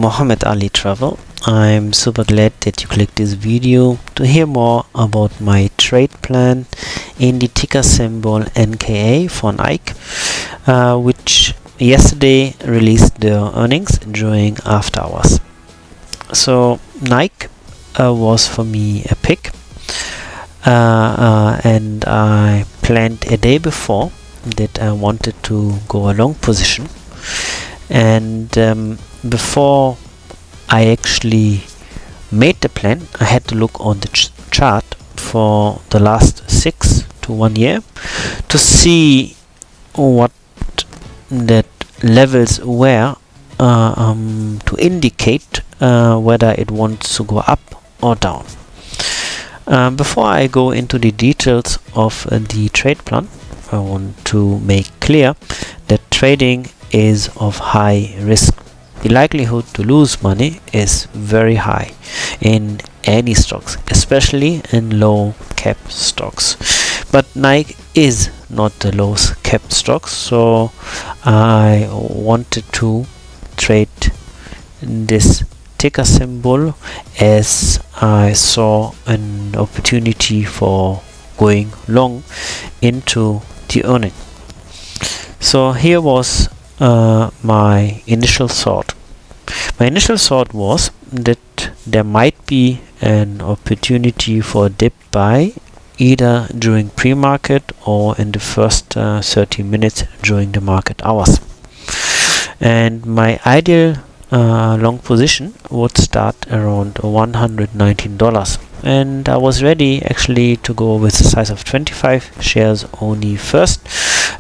Mohammed Ali Travel. I'm super glad that you clicked this video to hear more about my trade plan in the ticker symbol NKE for Nike, which yesterday released their earnings during after hours. So Nike was for me a pick, and I planned a day before that I wanted to go a long position, and before I actually made the plan, I had to look on the chart for the last 6 to 1 year to see what that levels were to indicate whether it wants to go up or down. Before I go into the details of the trade plan, I want to make clear that trading is of high risk. The likelihood to lose money is very high in any stocks, especially in low cap stocks. But Nike is not the low cap stocks, so I wanted to trade this ticker symbol as I saw an opportunity for going long into the earning. So here was my initial thought. My initial thought was that there might be an opportunity for a dip buy either during pre-market or in the first 30 minutes during the market hours. And my ideal long position would start around $119, and I was ready actually to go with a size of 25 shares only first,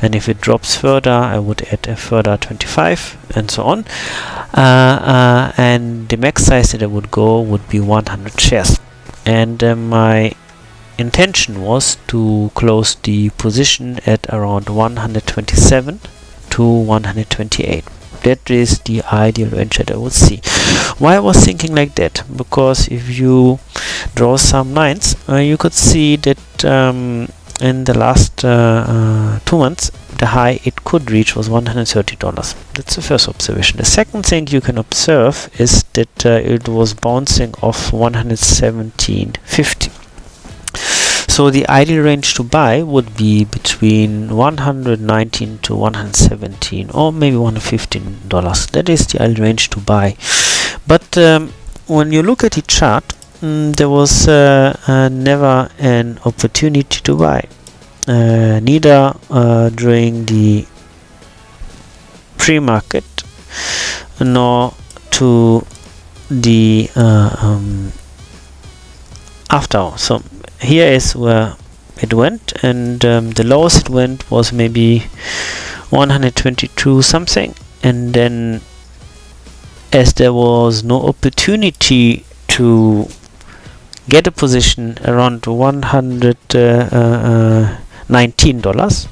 and if it drops further I would add a further 25 and so on, and the max size that I would go would be 100 shares, and my intention was to close the position at around 127 to 128. That is the ideal range that I would see. Why I was thinking like that? Because if you draw some lines, you could see that in the last 2 months, the high it could reach was $130. That's the first observation. The second thing you can observe is that it was bouncing off 117.50. So the ideal range to buy would be between 119 to 117 or maybe $115. That is the ideal range to buy. But when you look at the chart, there was never an opportunity to buy, neither during the pre-market nor to the after. So here is where it went, and the lowest it went was maybe 122 something, and then as there was no opportunity to get a position around $119,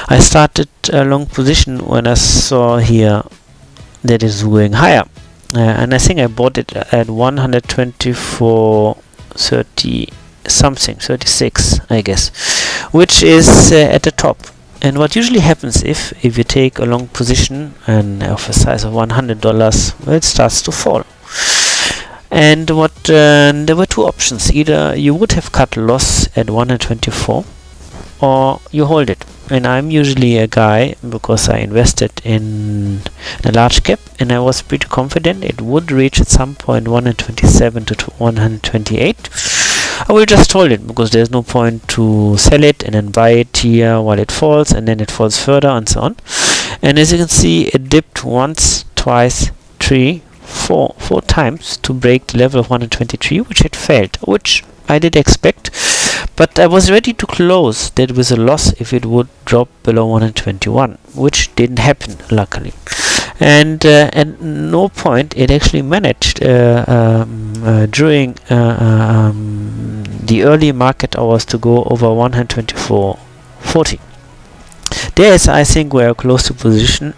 I started a long position when I saw here that is going higher, and I think I bought it at 124.30 something, 36 I guess, which is at the top. And what usually happens if you take a long position and of a size of $100, well, it starts to fall. And what there were two options: either you would have cut loss at 124 or you hold it. And I'm usually a guy, because I invested in a large cap and I was pretty confident it would reach at some point 127 to 128. I will just hold it, because there's no point to sell it and then buy it here while it falls and then it falls further and so on. And as you can see, it dipped once, twice, four times to break the level of 123, which it failed, which I did expect, but I was ready to close that with a loss if it would drop below 121, which didn't happen, luckily. And at no point it actually managed during the early market hours to go over 124.40. There is, I think, where I closed the position,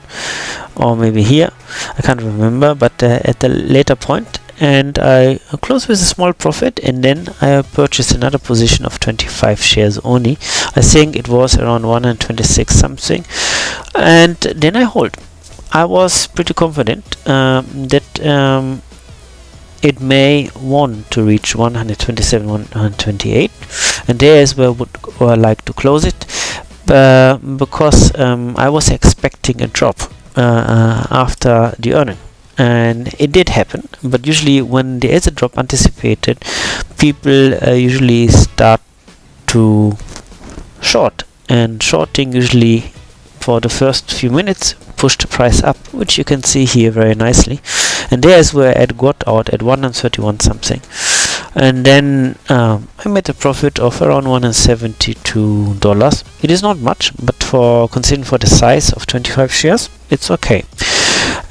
or maybe here, I can't remember, but at the later point, and I closed with a small profit, and then I purchased another position of 25 shares only. I think it was around 126 something, and then I hold. I was pretty confident that it may want to reach 127, 128, and there is where I would like to close it, because I was expecting a drop after the earning. And it did happen, but usually when there is a drop anticipated, people usually start to short, and shorting usually for the first few minutes push the price up, which you can see here very nicely. And there's where I got out at 131 something, and then I made a profit of around $172. It is not much, but considering for the size of 25 shares, it's okay.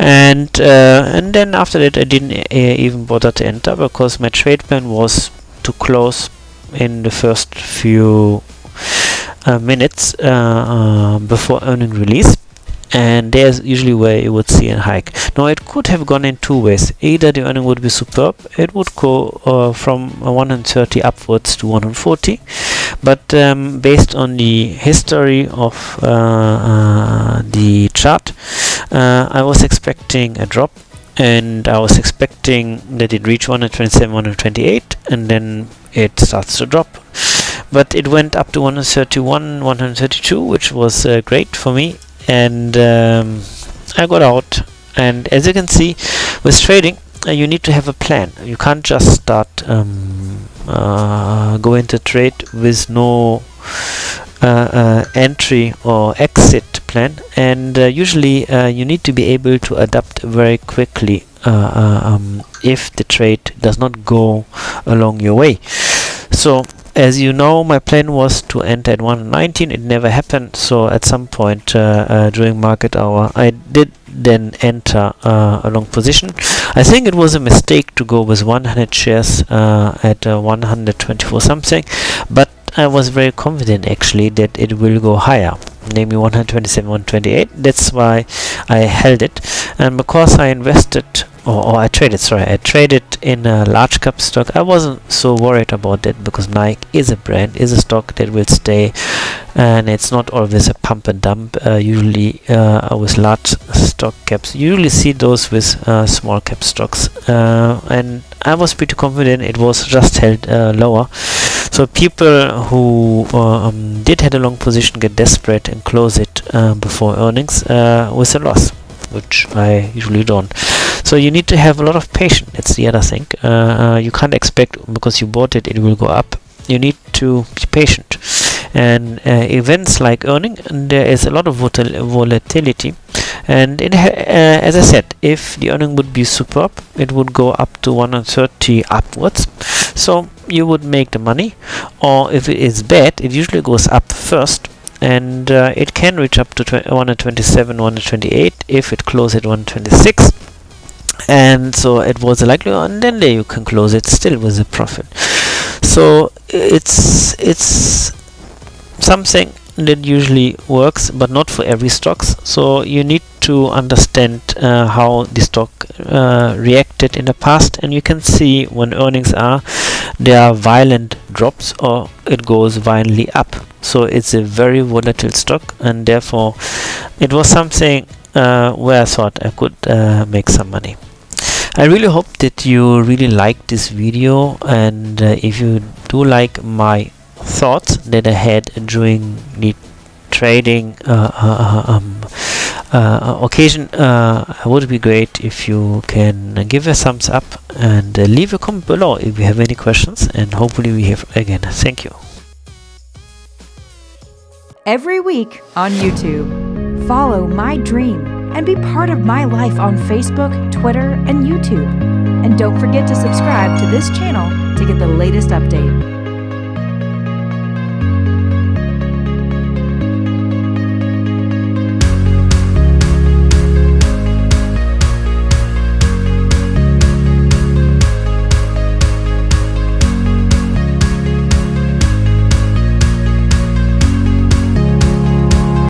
And then after that I didn't even bother to enter, because my trade plan was to close in the first few minutes before earning release, and there's usually where you would see a hike. Now it could have gone in two ways. Either the earning would be superb, it would go from 130 upwards to 140, but based on the history of the chart, I was expecting a drop, and I was expecting that it reach 127, 128, and then it starts to drop. But it went up to 131, 132, which was great for me, and I got out. And as you can see, with trading, you need to have a plan. You can't just start go into trade with no entry or exit plan, and usually you need to be able to adapt very quickly if the trade does not go along your way. So as you know, my plan was to enter at 119. It never happened, so at some point during market hour I did then enter a long position. I think it was a mistake to go with 100 shares at 124 something, but I was very confident actually that it will go higher, namely 127, 128. That's why I held it. And because I invested, I traded in a large cap stock, I wasn't so worried about that, because Nike is a brand, is a stock that will stay, and it's not always a pump and dump. Usually with large stock caps, you usually see those with small cap stocks, and I was pretty confident it was just held lower. So people who did had a long position get desperate and close it before earnings with a loss, which I usually don't. So you need to have a lot of patience. That's the other thing. You can't expect because you bought it, it will go up. You need to be patient. And events like earning, there is a lot of volatility. And as I said, if the earning would be superb, it would go up to 130 upwards. So you would make the money. Or if it is bad, it usually goes up first. And it can reach up to 127, 128 if it closes at 126. And so it was a likelihood, and then there you can close it still with a profit. So it's something that usually works, but not for every stocks. So you need to understand how the stock reacted in the past, and you can see when earnings there are violent drops or it goes violently up. So it's a very volatile stock, and therefore it was something where I thought I could make some money. I really hope that you really like this video, and if you do like my thoughts that I had during the trading occasion, it would be great if you can give a thumbs up and leave a comment below if you have any questions, and hopefully we hear again. Thank you. Every week on YouTube, follow my dream and be part of my life on Facebook, Twitter, and YouTube. And don't forget to subscribe to this channel to get the latest update.